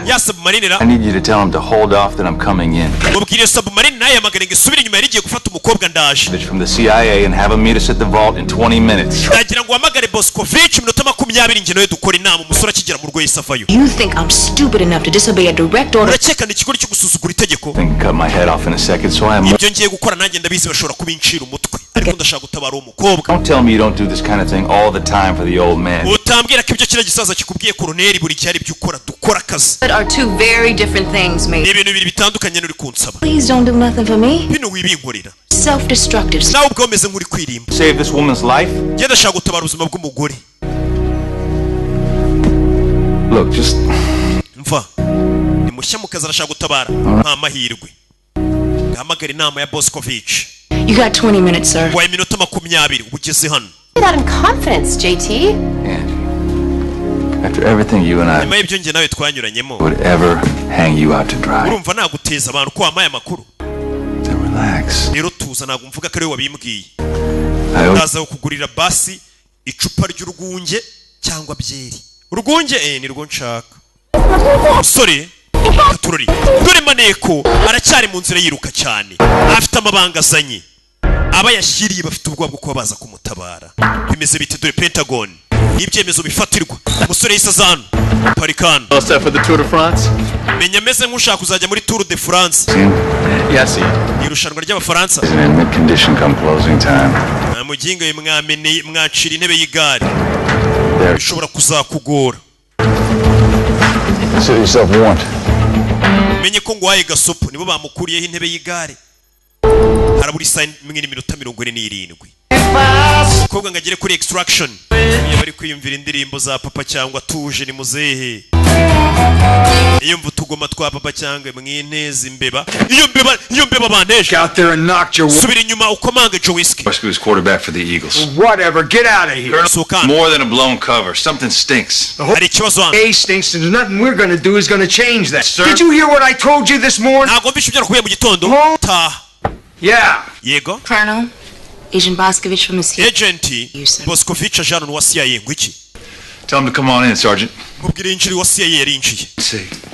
ya submarine ra. I need you to tell him to hold off that I'm coming in. Mubwire submarine naye yamagare ngisubire inyuma yari giye gufata umukobwa ndaje. From the CIA and have him meet us at the vault in 20 minutes. Ndagira ngo wamagare Boscovich minota 20 nge nawe dukora inama umusura kigera mu rwego isafayo. You think I'm stupid enough to disobey a direct order? Urakeka n'ikigori cyo gusuzugura itegeko. I can cut my head off in a second, so I'm. Ibyo ngiye gukora nanjye ndabizi bashobora kubincira umutwe. Ariko ndashaka gutabara umukobwa. Don't tell me you don't do this kind of thing all the time for the old man. Utambwira ko ibyo kira gisaza kikubwiye Colonel buri gihe ari byo ukora dukora akazi. That are two very different things, mate. Ibintu bibiri bitandukanye n'uri kunsaba. Please don't do nothing for me. Bino wibinkorera. Self-destructive. Nawe ubwo umeze nk'uri kwirimba. Save this woman's life. Njye ndashaka gutabara ubuzima bw'umugore. Look, just. Mva. Ni mushya mu kazi arashaka gutabara. Nta mahirwe. Gahamagara inama ya Boscovich. You got 20 minutes, sir. Waye minota 20 ubugeze hano. Say that in confidence, JT. After everything you and I nyuma y'ibyo njye nawe twanyuranyemo would ever hang you out to dry. urumva naguteza abantu ko wamaye amakuru. Relax. Rero tuza ntabwo mvuga ko ari we wabimbwiye. Ndaza kukugurira basi icupa ry'urwunge cyangwa byeri. Urwunge ni rwo nshaka. Sorry. Turori. Dore Maneko aracyari mu nzira yiruka cyane. Afite amabanga azanye. Aba yashyiriye bafite ubwoba bwo kuba baza kumutabara. Bimeze bite dore Pentagon. N'ibyemezo bifatirwa. Umusore yisazano. Parikano. All set for the Tour de France? Menya meze nk'ushaka kuzajya muri Tour de France. Yes. Irushanwa ry'Abafaransa. In mid condition come closing time. Muginga mwamene mwacira intebe y'igare. Bishobora kuzakugora. Consider yourself warned. Menye ko ngo waye gasopo nibo bamukuriyeho intebe y'igare. Haraburi sign mwe n'iminota 47. Kobwa ngagere kuri extraction. Iyo bari kwiyumvira indirimbo za papa cyangwa tuje ni muzehe. Iyo mvutugoma twa papa cyangwa mwinteze imbeba. Iyo mbeba banteje. Out there and knocked your Subira inyuma ukomanga Jowiski. Wesky was quarterback for the Eagles. whatever. Get out of here. More than a blown cover. Something stinks. Hari ikibazo hano. A stinks, and there's nothing we're going to do is going to change that. Sir? Did you hear what I told you this morning? Ntago mbishe ibyo nakuye mu gitondo. Ta. Yeah. Yego. Colonel, Agent Boscovich from the CIA. Agent Boscovich ajana wa CIA ngwiki. Tell him to come on in, Sergeant. Mubwire injiri wa CIA yarinjiye.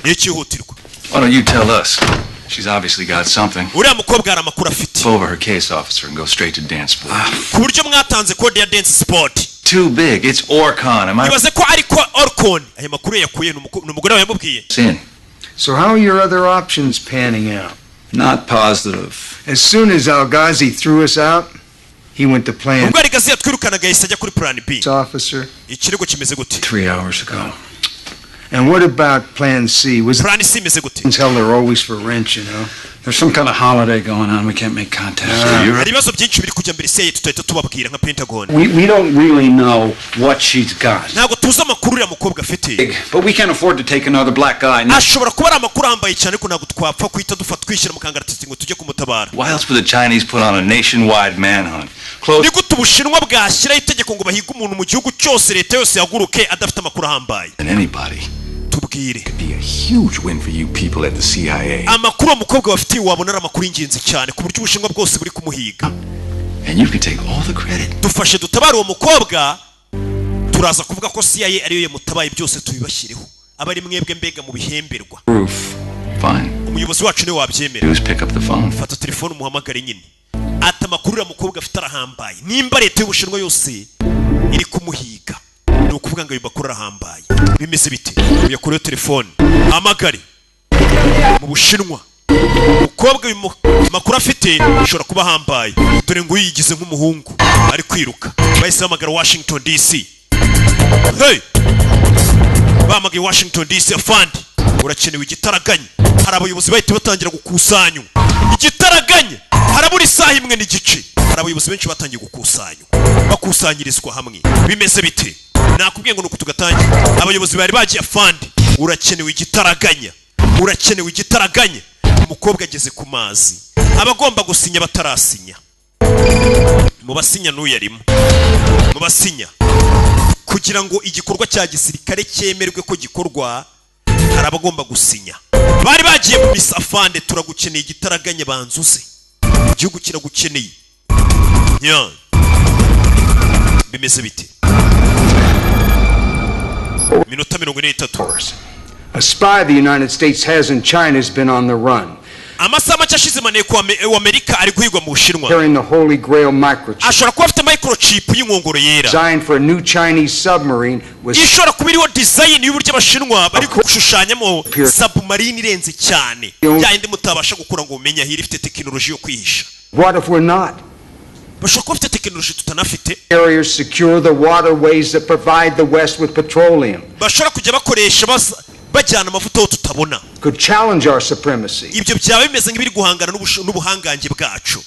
N'ikihutirwa. Why don't you tell us? She's obviously got something. Uriya mukobwa hari amakuru afite. Pull over her case officer and go straight to dance sport. Ku buryo mwatanze code ya dance sport. Too big. It's Orcon. Am I? Ibaze ko ari ko Orcon. Ayo makuru yakuye n'umugore wawe yamubwiye. Sin. So how are your other options panning out? Not positive. As soon as Al-Ghazi threw us out, he went to plan. Ubwo ari gazi yatwirukanaga yahise ajya kuri plan B. Officer. Ikirego kimeze gute? 3 hours ago. And what about plan C? Was plan C imeze gute? Hell, they're always for rent, you know. There's some kind of holiday going on. We can't make contact. Hari ibibazo byinshi biri kujya mbere CIA tutahita tubabwira nka Pentagon. We don't really know what she's got. Ntabwo tuzi amakuru ya mukobwa afite. But we can't afford to take another black guy. Ashobora kuba ari amakuru ambaye cyane ko ntabwo twapfa kwita dufata twishyira mu kangaratisi ngo tujye kumutabara. Why else would the Chinese put on a nationwide manhunt? Ni gute Ubushinwa bwashyiraho itegeko ngo bahiga umuntu mu gihugu cyose leta yose yaguruke adafite amakuru ahambaye? And anybody. Tubwire. Could be a huge win for you people at the CIA. Amakuru umukobwa bafitiye wabona ari amakuru y'ingenzi cyane ku buryo Ubushinwa bwose buri kumuhiga. And you can take all the credit. Dufashe dutabara uwo mukobwa turaza kuvuga ko CIA ariyo yamutabaye byose tubibashyireho. Abari mwebwe mbega mu bihemberwa. Proof. Fine. Umuyobozi wacu ne wabyemera. Just pick up the phone. Fata telefone umuhamagare nyine. Ata makuru ya mukobwa afite arahambaye. Nimba leta y'Ubushinwa yose iri kumuhiga. Ni ukuvuga ngo ayo makuru arahambaye. Bimeze bite? Uyakureho telefone. Hamagare. Mu Bushinwa. Mukobwa makuru afite ishobora kuba hambaye. Dore ngo yigize nk'umuhungu ari kwiruka. Bahise hamagara Washington DC. Hey! Bamagaye Washington DC afandi. Urakenewe igitaraganya. Hari abayobozi bahita batangira gukusanya. Igitaraganya. Harabura isaha imwe n'igice. Hari abayobozi benshi batangiye gukusanya. Bakusanyirizwa hamwe. Bimeze bite? Nakubwiye ngo nuko tugatangira. Abayobozi bari bagiye afandi. Urakenewe igitaraganya. Urakenewe igitaraganya. Umukobwa ageze ku mazi. Abagomba gusinya batarasinya. Mu basinya n'uyarimo. Mu basinya. Kugira ngo igikorwa cya gisirikare cyemerwe ko gikorwa hari abagomba gusinya. Bari bagiye mu misafande turagukeneye igitaraganya banzuze. Igihugu kiragukeneye. Nya. Bimeze bite? Minota 43. A spy the United States has in China has been on the run. Amasaha make ashize Maneko wa Amerika ari guhigwa mu Bushinwa. Carrying the Holy Grail microchip. Ashobora kuba afite microchip y'inkongoro yera. Designed for a new Chinese submarine was ishobora kuba iriho design y'uburyo abashinwa bari gushushanyamo submarine irenze cyane. Yayindi mutabasha gukura ngo umenye ahiri ifite technology yo kwihisha. What if we're not? Bashobora kuba afite technology tutanafite. Carriers secure the waterways that provide the West with petroleum. Bashobora kujya bakoresha bajyana amavuta aho tutabona. Could challenge our supremacy. Ibyo byaba bimeze nk'ibiri guhangana n'ubuhangange bwacu.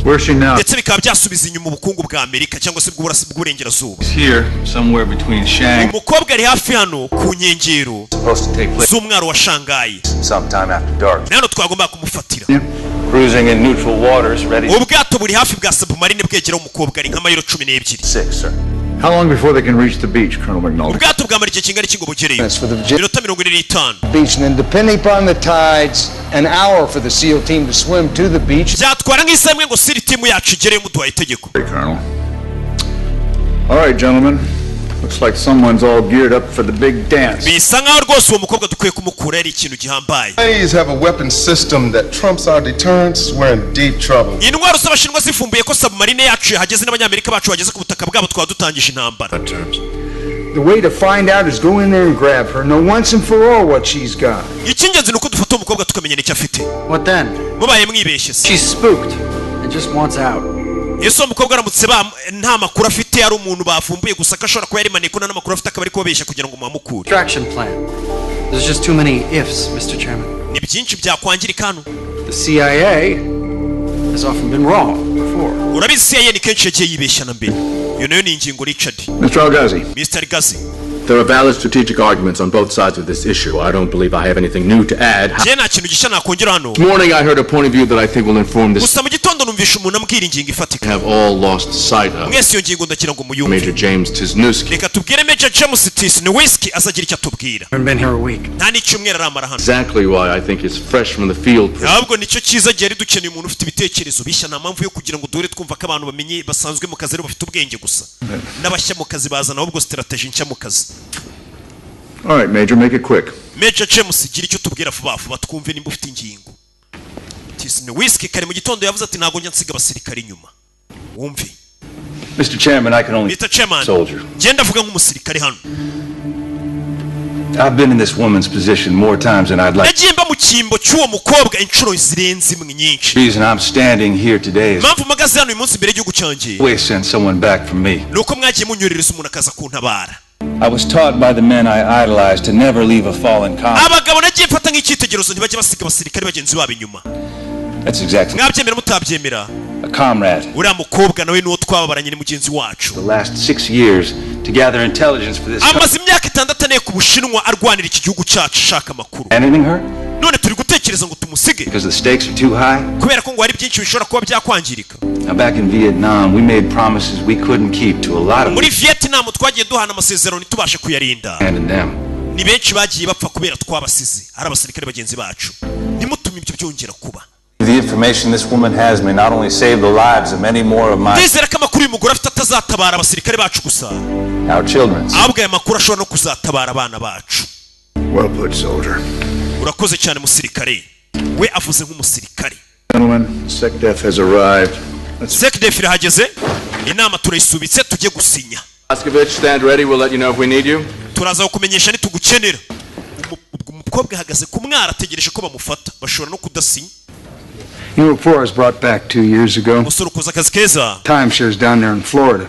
Where's she now? Ndetse bikaba byasubiza inyuma ubukungu bwa Amerika cyangwa se bw'uburengerazuba. Here, somewhere between Shanghai. Umukobwa ari hafi hano ku nyengero z'umwaro wa Shanghai. Sometime after dark. Nano twagomba kumufatira. Cruising in neutral waters, ready. Ubwato buri hafi bwa submarine bwegera umukobwa ari nk'amayiro 12. 6, sir. How long before they can reach the beach, Colonel McNulty? ubwato bwamara igihe kingana iki ngo bugereyo minota 45 beach, and then depending upon the tides, an hour for the SEAL team to swim to the beach. byatwara nk'isaha imwe ngo SEAL team yacu igereyo muduhaye itegeko. Hey, Colonel. All right, gentlemen. Looks like someone's all geared up for the big dance. bisa nkaho rwose uwo mukobwa dukwiye kumukura yari ikintu gihambaye. Chinese have a weapon system that trumps our deterrence. We're in deep trouble. intwaro z'abashinwa zifumbuye ko submarine yacu yahageze n'abanyamerika bacu bageze ku butaka bwabo twaba dutangije intambara. The way to find out is go in there and grab her. Know once and for all what she's got. icy'ingenzi ni uko dufata umukobwa tukamenya icyo afite. What then? mubaye mwibeshye se. She's spooked and just wants out. Yesu umukobwa aramutse nta makuru afite ari umuntu bafumbuye gusa akashobora kuba yarimaniye ko nta makuru afite akaba ari kubabeshya kugira ngo muhamukure. Extraction plan. There's just too many ifs, Mr. Chairman. ni byinshi byakwangirika hano. The CIA has often been wrong before. urabizi CIA ni kenshi yagiye yibeshya na mbere. iyo nayo ni ingingo Richard. Mr. Al-Ghazi. Mr. Al-Ghazi. There are valid strategic arguments on both sides of this issue. I don't believe I have anything new to add. je nta kintu gishya nakongera hano. This morning I heard a point of view that I think will inform this. gusa mu gitondo numvisha umuntu ambwira ingingo ifatika. Have all lost sight of. mwese iyo ngingo ndagira ngo muyumve. Major James Tisnewski. reka tubwire Major James Tisnewski azagira icyo atubwira. I've been here a week. nta n'icyumweru aramara hano. Exactly why I think it's fresh from the field. ahubwo nicyo cyiza gihe dukeneye umuntu ufite ibitekerezo bishya nta mpamvu yo kugira ngo duhure twumva ko abantu bamenye basanzwe mu kazi ari bafite ubwenge gusa. n'abashya mu kazi bazana ahubwo strategy nshya mu kazi. All right, Major, make it quick. Major James gira icyo tubwira vuba vuba twumve nimba ufite ingingo. Tisnewski kare mu gitondo yavuze ati ntago njya nsiga abasirikare inyuma. wumve. Mr. Chairman, I can only Mr. Chairman, soldier. genda vuga nk'umusirikare hano. I've been in this woman's position more times than I'd like. nagiye mba mu cyimbo cy'uwo mukobwa inshuro zirenze imwe nyinshi. The reason I'm standing here today is mpamvu mpagaze hano uyu munsi imbere y'igihugu cyanjye always send someone back from me. nuko mwagiye munyoherereza umuntu akaza kuntabara. I was taught by the men I idolized to never leave a fallen comrade. abagabo nagiye mfata nk'icyitegererezo ntibajye basiga abasirikare bagenzi babo inyuma. That's exactly. mwabyemera mutabyemera. A comrade. uriya mukobwa nawe nuwo twababaranye ni mugenzi wacu. The last 6 years to gather intelligence for this. amaze imyaka 6 ane ku Bushinwa arwanira iki gihugu cyacu shaka amakuru. Abandoning her? none turi gutekereza ngo tumusige. Because the stakes are too high. kubera ko ngo hari byinshi bishobora kuba byakwangirika. Now back in Vietnam, we made promises we couldn't keep to a lot of. muri Vietnam twagiye duhana amasezerano ntitubashe kuyarinda. And them. ni benshi bagiye bapfa kubera twabasize ari abasirikare bagenzi bacu. ntimutume ibyo byongera kuba. The information this woman has may not only save the lives of many more of my. ndizera ko amakuru y'umugore afite atazatabara abasirikare bacu gusa. Our children's. ahubwo aya makuru ashobora no kuzatabara abana bacu. Well put, soldier. urakoze cyane musirikare. we avuze nk'umusirikare. Gentlemen, SecDef has arrived. SecDef irahageze. inama turayisubitse tujye gusinya. Askovich, stand ready. We'll let you know if we need you. turaza kukumenyesha nitugukenera. umukobwa ahagaze ku mwara ategereje ko bamufata bashobora no kudasinya. You know, before I was brought back 2 years ago, timeshares down there in Florida.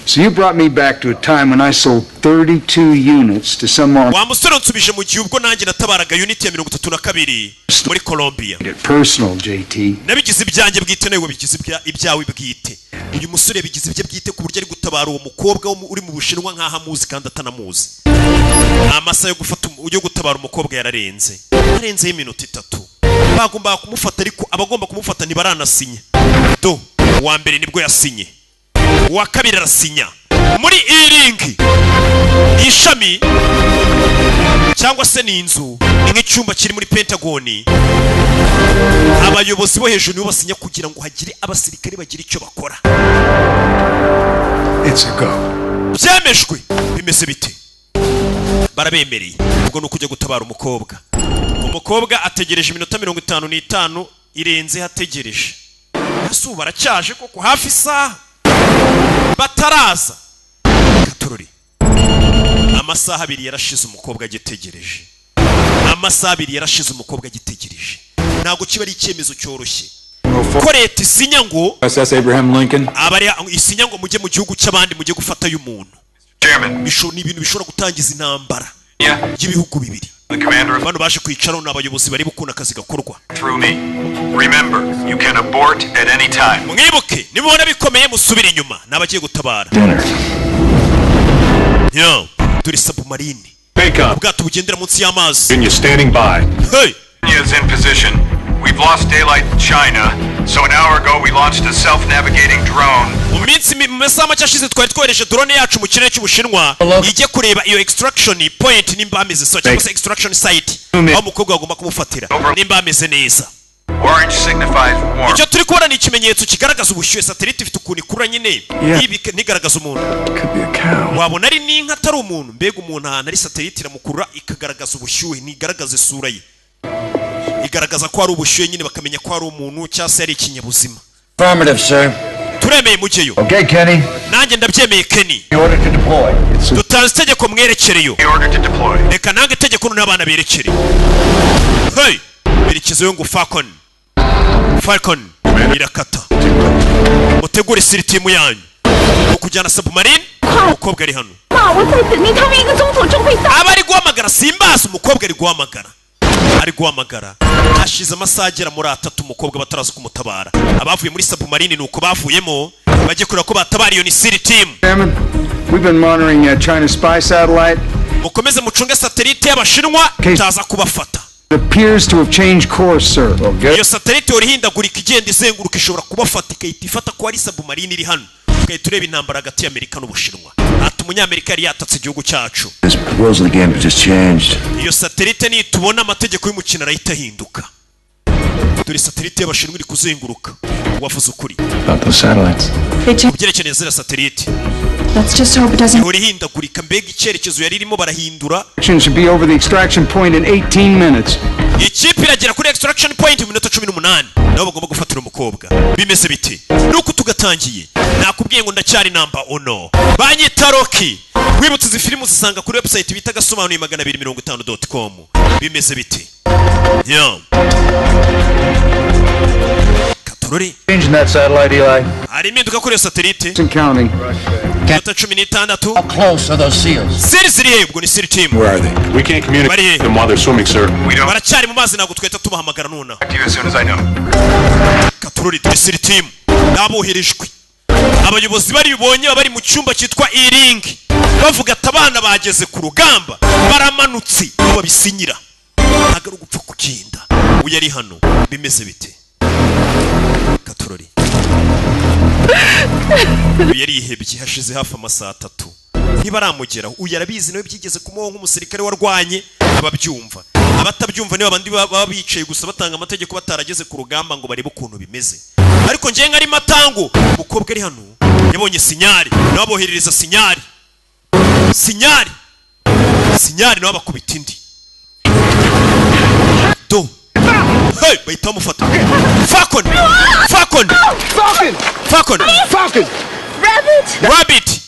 So you brought me back to a time when I sold 32 units to someone. wa musore nsubije mu gihe ubwo nanjye natabaraga unit ya 32 muri Colombia. Personal, JT. nabigize ibyanjye bwite nawe bigize ibyawe bwite. uyu musore yabigize ibye bwite ku buryo ari gutabara uwo mukobwa uri mu Bushinwa nkaho amuzi kandi atanamuzi. amasaha yo gufata yo gutabara umukobwa yararenze. arenzeho iminota 3. bagomba kumufata ariko abagomba kumufata ntibaranasinya. do wa mbere nibwo yasinye. wa kabiri arasinya muri iringi ishami cyangwa se ni inzu nk'icyumba kiri muri Pentagoni. abayobozi bo hejuru nibo basinya kugira ngo hagire abasirikare bagira icyo bakora. It's a go. byemejwe. bimeze bite? barabemereye. ubwo nuko ujya gutabara umukobwa. umukobwa ategereje iminota 55 irenze hategereje. asuba baracyaje koko hafi isaha bataraza. katururi amasaha 2 yarashize umukobwa agitegereje. amasaha 2 yarashize umukobwa agitegereje. ntago kiba ari icyemezo cyoroshye ko leta isinya ngo SS Abraham Lincoln. abari isinya ngo mujye mu gihugu cy'abandi mujye gufata y'umuntu. ni ibintu bishobora gutangiza intambara y'ibihugu bibiri. bano baje kwicaraho n'abayobozi bari bukuna akazi gakorwa. mwibuke nimubona bikomeye musubire inyuma n'abagiye gutabara. yo turi submarine. ubwato bugendera munsi y'amazi. Standing by. Hey! is in position. We've lost daylight in China, So an hour ago we launched a self-navigating drone. Mu masaha make ashize twari twohereje drone yacu mu kirere cy'Ubushinwa ijye kureba iyo extraction point nimba ameze so cyangwa se extraction site aho umukobwa agomba kumufatira nimba ameze neza. Orange signifies warm. Icyo turi kubona ni ikimenyetso kigaragaza ubushyuhe. Satellite ifite ukuntu ikura nyine ibi ntigaragaza umuntu. Wabona ari n'inka atari umuntu, mbega umuntu ahantu ari satellite iramukurura ikagaragaza ubushyuhe, ntigaragaza isura ye, igaragaza ko ari ubushyuhe nyine bakamenya ko ari umuntu cyangwa se ari ikinyabuzima. Affirmative, sir. Turemeye mugeyo. Okay, Kenny. Nanjye ndabyemeye Kenny. Order to deploy. Dutanze itegeko mwerekereyo. Order to deploy. Reka nange itegeko n'abana berekere. Hey, berekezo ngo Falcon irakata. Mutegure siri timu yanyu. Ukujyana submarine, umukobwa ari hano. Abari guhamagara simbaza umukobwa ari guhamagara. Ari guhamagara. Hashize amasaha agera muri 3 umukobwa bataraza kumutabara. Abavuye muri submarine nuko bavuyemo bajye kureba ko batabara iyo ni siri team. We've been monitoring a China spy satellite. Mukomeze mucunge satellite y'Abashinwa taza kubafata. It appears to have changed course, sir. Iyo satellite orihindagurika igenda izenguruka ishobora kubafata ikahita ifata ko ari submarine iri hano. Tukahita tureba intambara hagati y'Amerika n'Ubushinwa. Ati umunyamerika yari yatatse igihugu cyacu. This rules of the game just changed. Iyo satellite ni tubona amategeko y'umukino arahita ahinduka. Dore satellite y'Abashinwa iri kuzenguruka. Wavuze ukuri. About those satellites. Ubyerekeye zira satellite. Let's just hope it doesn't. Orihindagurika mbega icyerekezo yari irimo barahindura. Action should be over the extraction point in 18 minutes. Ikipe iragera kuri extraction point mu minota 18. Nabo bagomba gufatira umukobwa. Bimeze biti. Nuko tugatangiye. Nakubwiye ngo ndacyari number ono. Banyita Rocky. Wibutse izi filmu zisanga kuri website bita gasomanuye250.com. Bimeze biti. Yeah. Katorori. Changing that satellite, Eli. Ari impinduka kuri satellite. And counting. Minota 16. How close are those seals? Series iri ubwo ni Siri team. Where are they? We can't communicate with them while they're swimming, sir. We don't. Baracyari mu mazi ntabwo tweta tubahamagara nona. To you as soon as I know. Katorori turi Siri team. Naboherejwe. Abayobozi bari bibonye bari mu cyumba cyitwa E-Ring. Bavuga ati abana bageze ku rugamba baramanutse babisinyira. Ntago gupfa kugenda. Uyu ari hano. Bimeze bite? Katorori. Yari ihebye hashize hafi amasaha 3. Ntibaramugera. Uyu arabizi nawe byigeze kumuho nk'umusirikare warwanye ababyumva. Abatabyumva ni babandi baba bicaye gusa batanga amategeko batarageze ku rugamba ngo barebe ukuntu bimeze. Ariko ngiye ngari matango umukobwa ari hano yabonye sinyari naboherereza sinyari. Sinyari nawe bakubita indi. Do. Hey, bahita mufata. Falcon. Rabbit.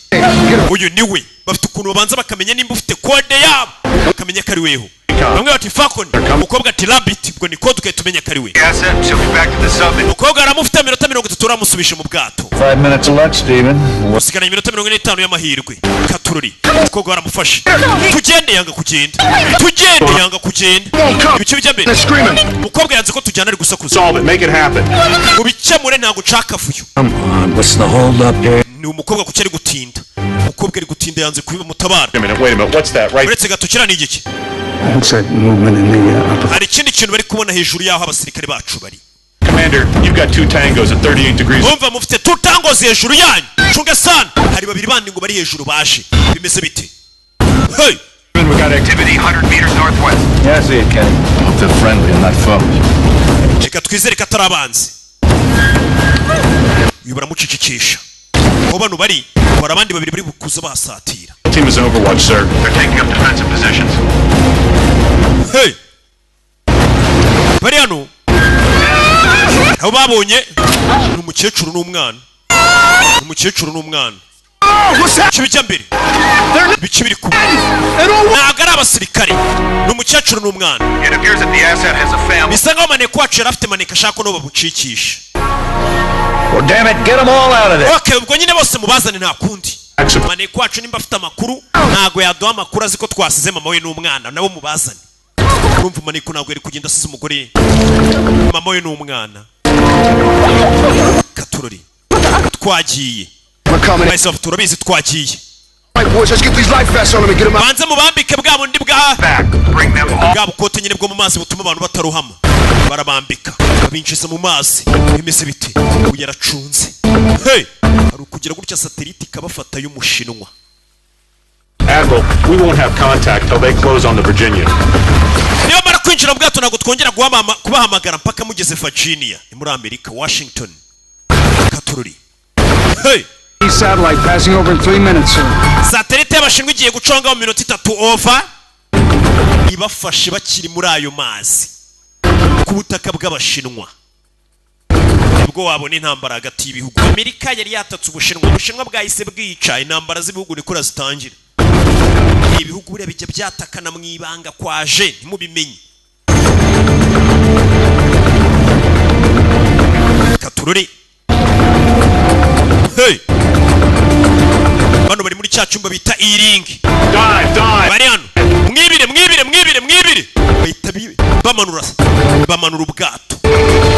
Uyu niwe. Bafite ukuntu babanza bakamenya nimba ufite code yabo. Bakamenya kari weho. Bamwe bati Falcon, umukobwa ati Rabbit, ubwo ni code ukaye tumenya kari we. Umukobwa aramufite 30 aramusubisha mu bwato. 5 minutes of luck, Steven. Usigana 45 y'amahirwe. Katururi. Umukobwa aramufashe. Tugende yanga kugenda. Ibice bijya mbere. Umukobwa yanze ko tujyana ari gusakuza. Solve it, make it happen. Ubikemure ntago cakavuyo. Come on, what's the hold up here? Ni umukobwa kuki ari gutinda. Umukobwa ari gutinda yanze kubiba mutabara. Wait a minute, what's that, right? Uretse gato kira ni igiki? What's that movement in the upper? Hari ikindi kintu bari kubona hejuru yaho abasirikare bacu bari. Commander, you've got 2 tangos at 38 degrees. Umva mufite 2 tangos hejuru yanyu. Chunga sana. Hari babiri bandi ngo bari hejuru baje. Bimeze bite? Hey! We got activity 100 meters northwest. Yeah, I see it, Kenny. Hope they're friendly and not foes. Reka twizere ko atarabanze. Uyu baramucicikisha. Ko bano bari bara abandi babiri bari bukuza basatira. Team is in Overwatch, sir. They're taking up defensive positions. Hey! Bari hano. Abo babonye umukecuru n'umwana. Kibijya mbere. Bici biri kumwe. Ntago ari abasirikare. N'umukecuru n'umwana. It appears that the asset has a family. Bisa nkaho maneko wacu yarafite maneko ashaka no babucikisha. Well, damn it, get them all out of there. Okay, ubwo nyine bose mubazane nta kundi. Maneko wacu nimba afite amakuru ntago yaduha amakuru azi ko twasize mama we n'umwana nabo mubazane. Urumva maneko ntago yari kugenda asize umugore. Mama we n'umwana. Katurori. Twagiye. Myself turabizi twagiye. boys. Let's get these life vests on them and get them out. banze mubambike bwa bundi bwa Back. Bring them all. bwa bukote nyine bwo mu mazi butuma abantu bataruhama barabambika babinjiza mu mazi bimeze biti uyaracunze hey hari ukugira gutya satellite ikabafata y'umushinwa. Admiral, we won't have contact till they close on the Virginia. niyo mara kwinjira mu bwato ntabwo twongera kubahamagara mpaka mugeze Virginia ni muri Amerika Washington Katururi. Hey satellite passing over in 3 minutes, sir. Satellite y'abashinwa igiye guconga mu minota 3 over ibafashe bakiri muri ayo mazi ku butaka bw'abashinwa. Ubwo wabona intambara hagati y'ibihugu. Amerika yari yatatse Ubushinwa bwahise bwica intambara z'ibihugu nikora zitangira. Ibihugu buriya bijya byatakana mu ibanga kwaje ntimubimenye. Katururi. Hey. Bano bari muri cya cyumba bita E-ring. Dive. Bari hano. Mwibire. Bahita bamanura ubwato.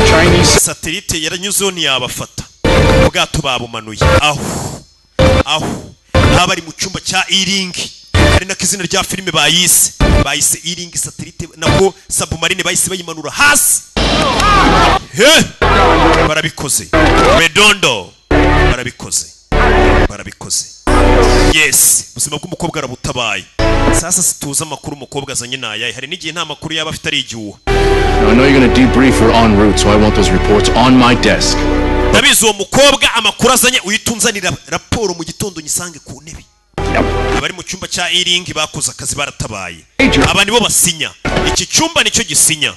Chinese Satellite yaranyuzeho ntiyabafata. Ubwato babumanuye. Aho. Abari mu cyumba cya E-ring. Hari na kizina rya filime bayise E-ring satellite nako submarine bayise bayimanura hasi. Barabikoze. Redondo. Barabikoze. Yes, ubuzima bw'umukobwa arabutabaye. Sasa situza amakuru umukobwa azanye nayaye. Hari n'igihe nta makuru yaba afite ari igihuha. Now, I know you're going to debrief her en route, so I want those reports on my desk. Ndabizi uwo mukobwa amakuru azanye uyitunzanira raporo mu gitondo nyisange ku ntebe. Abari mu cyumba cya E-ring bakoze akazi baratabaye. Aba nibo basinya. Iki cyumba nicyo gisinya.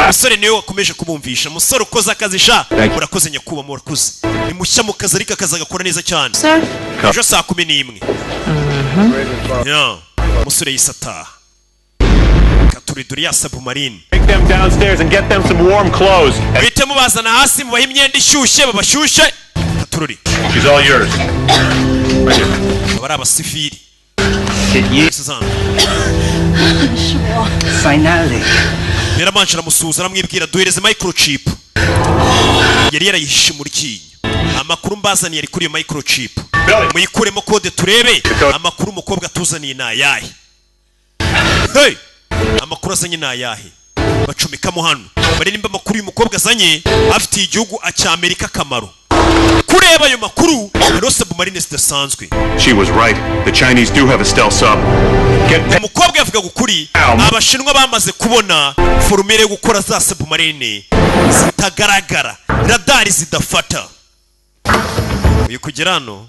Umusore niwe wakomeje kubumvisha. Umusore ukoze akazi sha. Murakoze nyakuba murakoze. Ni mushya mu kazi ariko akazi agakora neza cyane. Ejo saa 11. Umusore yisata. Katuriduri ya submarine. Take them downstairs and get them some warm clothes. Bite mubazana hasi mubaha imyenda ishyushye babashyushye. Katururi. She's all yours. Abari abasifiri. Finally. Yaramanje aramusuhuza aramwibwira duhereze microchip. Yari yarayihishe mu ryinyo. Amakuru mbazaniye ari kuri iyo microchip. Muyikuremo kode turebe amakuru umukobwa tuzaniye nayahe. Hey! Amakuru azanye nayahe. Bacumikamo hano. Baririmba amakuru y'umukobwa azanye afite igihugu cya Amerika kamaro. Kureba ayo makuru hariho submarine zidasanzwe. She was right. The Chinese do have a stealth sub. Umukobwa yavuga gukuri abashinwa bamaze kubona formule yo gukora za submarine zitagaragara radari zidafata. Uyu kugera hano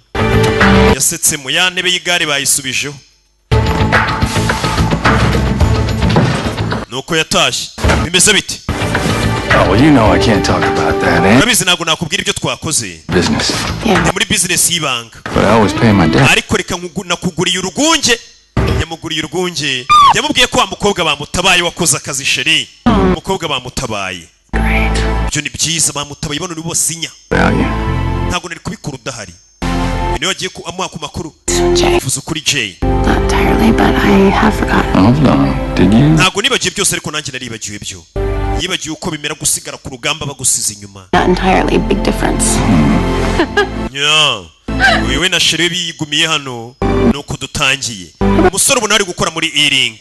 yasetse mu ya ntebe y'igare bayisubijeho. Nuko yatashye bimeze bite? Oh, well, you know I can't talk about that, eh? Nabizi ntabwo nakubwira ibyo twakoze. Business. Ni muri business y'ibanga. But I always pay my debt. Ariko reka nakuguriye urugunge. Yamuguriye urugunge. Yamubwiye ko umukobwa bamutabaye wakoze akazi sheri. Umukobwa bamutabaye. Byo ni byiza bamutabaye bano nibo sinya. Ntabwo nari kubikora udahari. Niyo wagiye ku amuha ku makuru. Uvuze kuri Jay. Not entirely, but I have forgotten. Hold on. Did you? Ntabwo nibagiye byose ariko nanjye naribagiwe byo. Yibagiwe uko bimera gusigara ku rugamba bagusiza inyuma. Not entirely, big difference. Wewe na sheri biyigumiye hano nuko dutangiye. Umusore ubona ari gukora muri E-ring.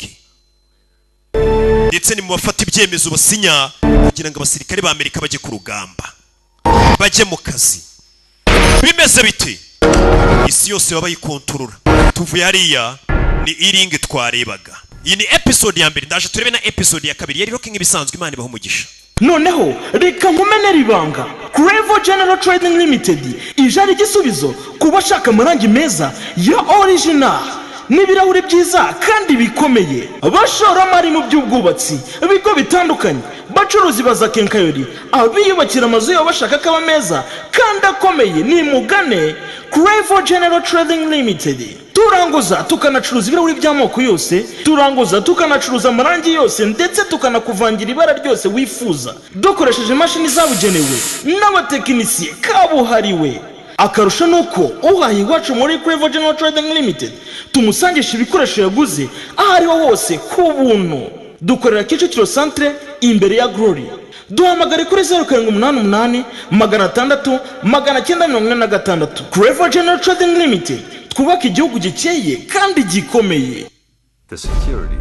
Ndetse ni mu bafata ibyemezo basinya kugira ngo abasirikare ba Amerika bajye ku rugamba. Bajye mu kazi. Bimeze bite? Isi yose babayikontorora. Tuvuye hariya ni E-ring twarebaga. Iyi ni episode ya mbere ndaje turebe na episode ya kabiri yari rocking ibisanzwe Imana ibaho umugisha. Noneho reka nkumenera ibanga. Crevo General Trading Limited ije ari igisubizo ku bashaka amarangi meza ya original n'ibirahuri byiza kandi bikomeye. Abashoramari mu by'ubwubatsi ibigo bitandukanye bacuruzi baza kenkayori abiyubakira amazu yabo bashaka kaba meza kandi akomeye ni mugane Crevo General Trading Limited. Turanguza tukanacuruza ibirahuri by'amoko yose, turanguza tukanacuruza amarangi yose ndetse tukanakuvangira ibara ryose wifuza dukoresheje imashini zabugenewe n'abatekinisiye kabuhariwe. Akarusho nuko uhaye iwacu muri Crevo General Trading Limited tumusangisha ibikoresho yaguze aho ariho hose ku buntu. Dukorera Kicukiro Centre imbere ya Glory. Duhamagare kuri 0788 600 946. Crevo General Trading Limited twubake igihugu gikeye kandi gikomeye. The security